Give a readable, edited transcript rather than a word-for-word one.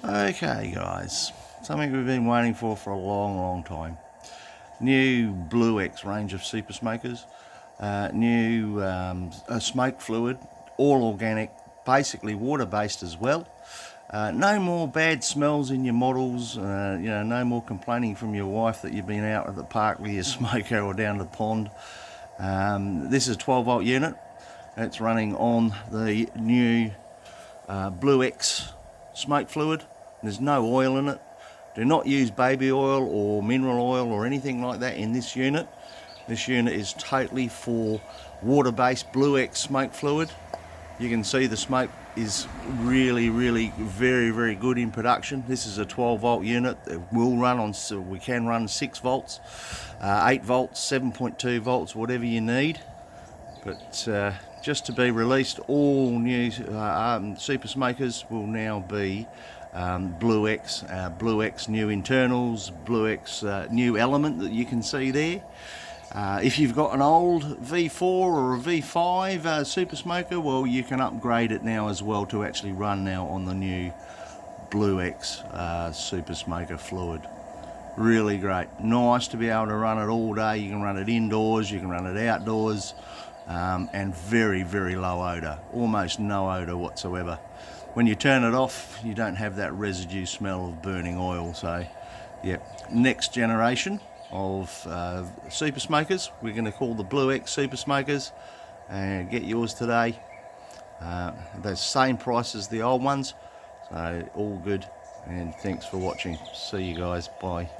Okay guys, something we've been waiting for a long time. New BluX range of super smokers, new smoke fluid, all organic, basically water based as well. No more bad smells in your models, no more complaining from your wife that you've been out at the park with your smoker or down the pond. This is a 12 volt unit. It's running on the new BluX smoke fluid. There's no oil in it. Do not use baby oil or mineral oil or anything like that in this unit. This unit is totally for water-based BluX smoke fluid. You can see the smoke is really very good in production. This is a 12 volt unit. It will run on, so we can run 6 volts, 8 volts, 7.2 volts, whatever you need. But just to be released, all new super smokers will now be BluX new internals, BluX new element that you can see there. If you've got an old V4 or a V5 super smoker, well, you can upgrade it now as well to actually run now on the new BluX super smoker fluid. Really great, nice to be able to run it all day. You can run it indoors, you can run it outdoors, and very low odour, almost no odour whatsoever. When you turn it off, you don't have that residue smell of burning oil. So yeah, next generation of super smokers, we're going to call the BluX super smokers, and get yours today. The same price as the old ones, so all good. And thanks for watching. See you guys, bye.